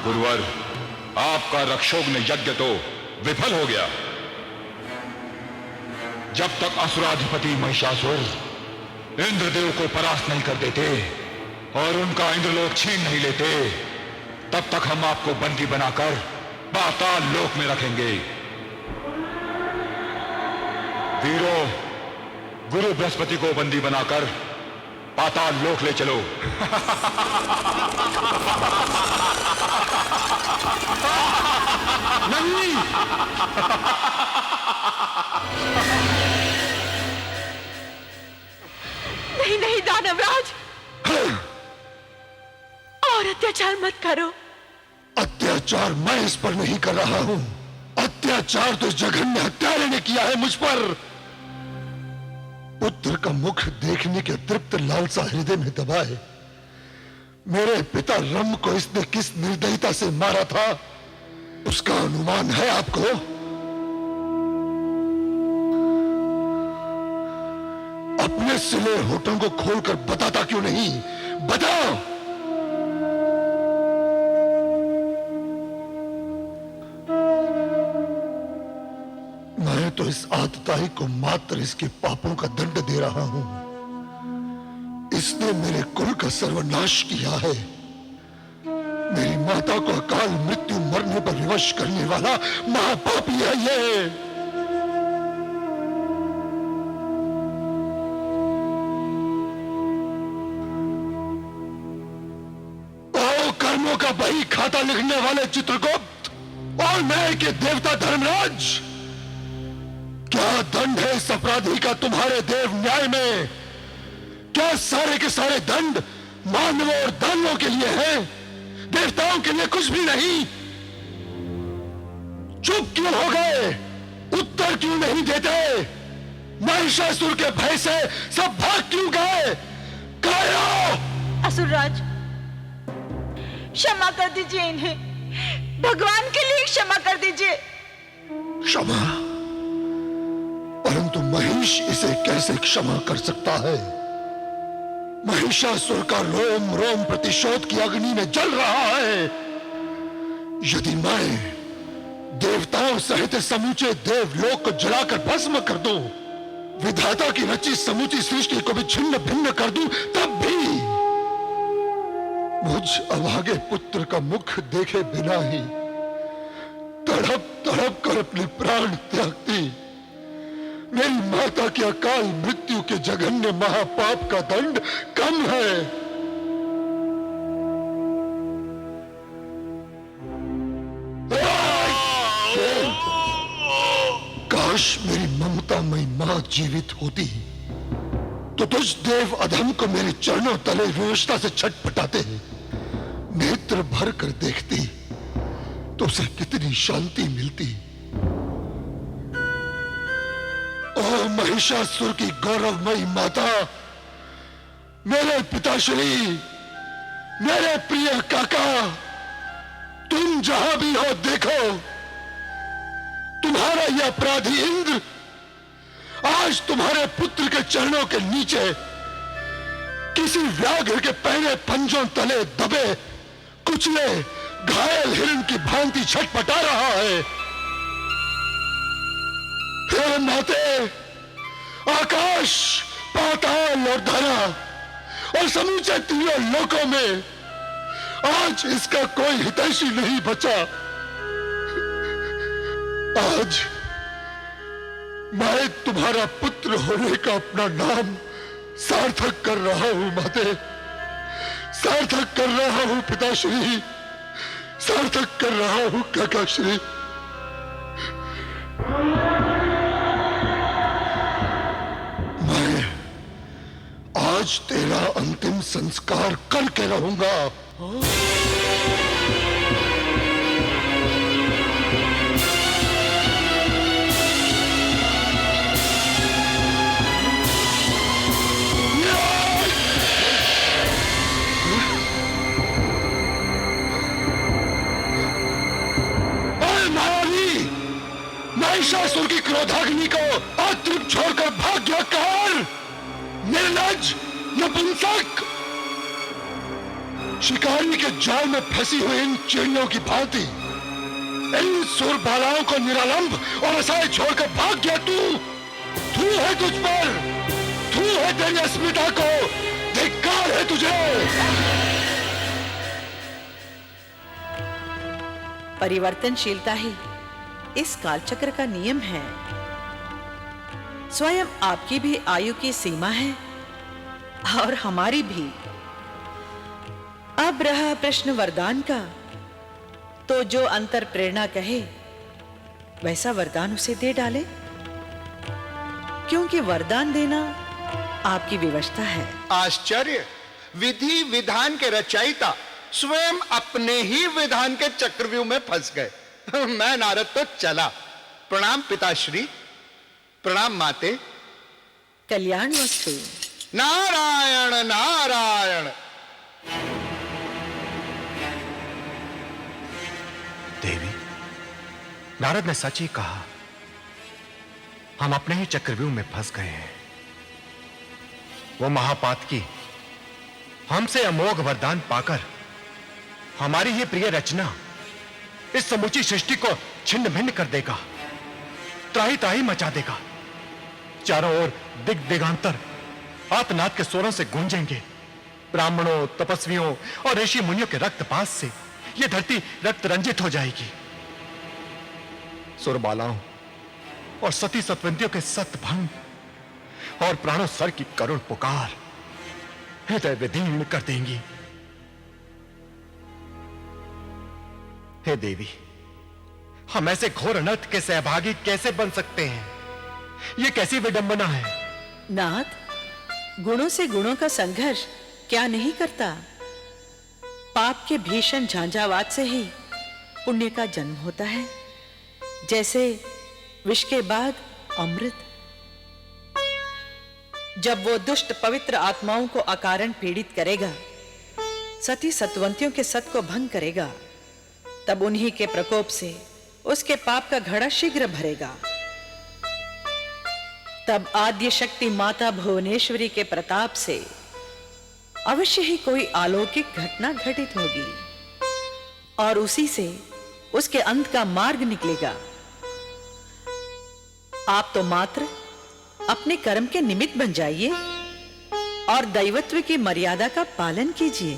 गुरुवर, आपका रक्षोग्न यज्ञ तो विफल हो गया। जब तक असुराधिपति महिषासुर इंद्रदेव को परास्त नहीं कर देते और उनका इंद्रलोक छीन नहीं लेते, तब तक हम आपको बंदी बनाकर पाताल लोक में रखेंगे। वीरों, गुरु बृहस्पति को बंदी बनाकर पाताल लोक ले चलो। नहीं, नहीं नहीं दानवराज, और अत्याचार मत करो। अत्याचार मैं इस पर नहीं कर रहा हूं। अत्याचार तो इस जघन्य हत्यारे ने किया है मुझ पर। पुत्र का मुख देखने के तृप्त लालसा हृदय में दबाए मेरे पिता रम को इसने किस निर्दयता से मारा था, उसका अनुमान है आपको? अपने सिले होठों को खोलकर बताता क्यों नहीं? बताओ। मैं तो इस आतताई को मात्र इसके पापों का दंड दे रहा हूं। इसने मेरे कुल का सर्वनाश किया है। मेरी माता को अकाल मृत्यु मरने पर विवश करने वाला महापापी है ये। ओ कर्मों का बही खाता लिखने वाले चित्रगुप्त और न्याय के देवता धर्मराज, क्या दंड है इस अपराधी का तुम्हारे देव न्याय में? क्या सारे के सारे दंड मानवों और दानवों के लिए हैं, देवताओं के लिए कुछ भी नहीं? चुप क्यों हो गए? उत्तर क्यों नहीं देते? महिषासुर के भय से सब भाग क्यों गए? कायो! असुरराज, क्षमा कर दीजिए इन्हें। भगवान के लिए क्षमा कर दीजिए। क्षमा? परंतु महिष इसे कैसे क्षमा कर सकता है? महिषासुर का रोम रोम प्रतिशोध की अग्नि में जल रहा है। यदि मैं देवताओं सहित समूचे देवलोक को जलाकर भस्म कर दूं, विधाता की रची समूची सृष्टि को भी छिन्न भिन्न कर दूं, तब भी मुझ अभागे पुत्र का मुख देखे बिना ही तड़प तड़प कर अपने प्राण त्यागती मेरी माता की अकाल मृत्यु के जघन्य महापाप का दंड कम है। काश मेरी ममतामयी मां जीवित होती तो तुझ देव अधम को मेरे चरणों तले विवशता से छटपटाते नेत्र भर कर देखती तो उसे कितनी शांति मिलती। ओ महिषासुर की गौरवमयी माता, मेरे पिताश्री, मेरे प्रिय काका, तुम जहां भी हो देखो, तुम्हारा यह अपराधी इंद्र आज तुम्हारे पुत्र के चरणों के नीचे किसी व्याघ्र के पहने पंजों तले दबे कुचले घायल हिरण की भांति छटपटा रहा है। हे माते, आकाश, पाताल और धरा और समूचे तीनों लोकों में आज इसका कोई हितैषी नहीं बचा। आज मैं तुम्हारा पुत्र होने का अपना नाम सार्थक कर रहा हूं माते, सार्थक कर रहा हूं पिताश्री, सार्थक कर रहा हूं काकाश्री। मैं आज तेरा अंतिम संस्कार करके रहूंगा। क्रोधाग्नि को अतृप्त छोड़कर भाग गया कार, निर्लज, नपुंसक। शिकारी के जाल में फंसी हुई इन चिड़ियों की भांति इन सुरबालाओं को निरालंब और असहाय छोड़कर भाग गया तू। थू है तुझ पर, थू है तेरी अस्मिता को, धिक्कार है तुझे। परिवर्तनशीलता ही इस कालचक्र का नियम है। स्वयं आपकी भी आयु की सीमा है और हमारी भी। अब रहा प्रश्न वरदान का, तो जो अंतर प्रेरणा कहे वैसा वरदान उसे दे डाले, क्योंकि वरदान देना आपकी विवशता है। आश्चर्य! विधि विधान के रचयिता स्वयं अपने ही विधान के चक्रव्यूह में फंस गए। मैं नारद तो चला। प्रणाम पिताश्री, प्रणाम माते। कल्याण वस्तु। नारायण नारायण। देवी, नारद ने सच ही कहा। हम अपने ही चक्रव्यूह में फंस गए हैं। वो महापातकी हमसे अमोघ वरदान पाकर हमारी ही प्रिय रचना इस समूची सृष्टि को छिन्न भिन्न कर देगा, त्राही त्राही मचा देगा। चारों ओर दिग दिगांतर आतनाद के स्वरों से गूंजेंगे। ब्राह्मणों, तपस्वियों और ऋषि मुनियों के रक्तपात से यह धरती रक्त रंजित हो जाएगी। सुरबालाओं और सती सतवंतियों के सतभंग और प्राणों सर की करुण पुकार हृदय विदीर्ण कर देंगी। हे देवी, हम ऐसे घोर अनर्थ के सहभागी कैसे बन सकते हैं? यह कैसी विडंबना है? नाथ, गुणों से गुणों का संघर्ष क्या नहीं करता? पाप के भीषण झांझावात से ही पुण्य का जन्म होता है, जैसे विष के बाद अमृत। जब वो दुष्ट पवित्र आत्माओं को अकारण पीड़ित करेगा, सती सतवंतियों के सत को भंग करेगा, तब उन्हीं के प्रकोप से उसके पाप का घड़ा शीघ्र भरेगा। तब आद्य शक्ति माता भुवनेश्वरी के प्रताप से अवश्य ही कोई अलौकिक घटना घटित होगी और उसी से उसके अंत का मार्ग निकलेगा। आप तो मात्र अपने कर्म के निमित्त बन जाइए और दैवत्व की मर्यादा का पालन कीजिए।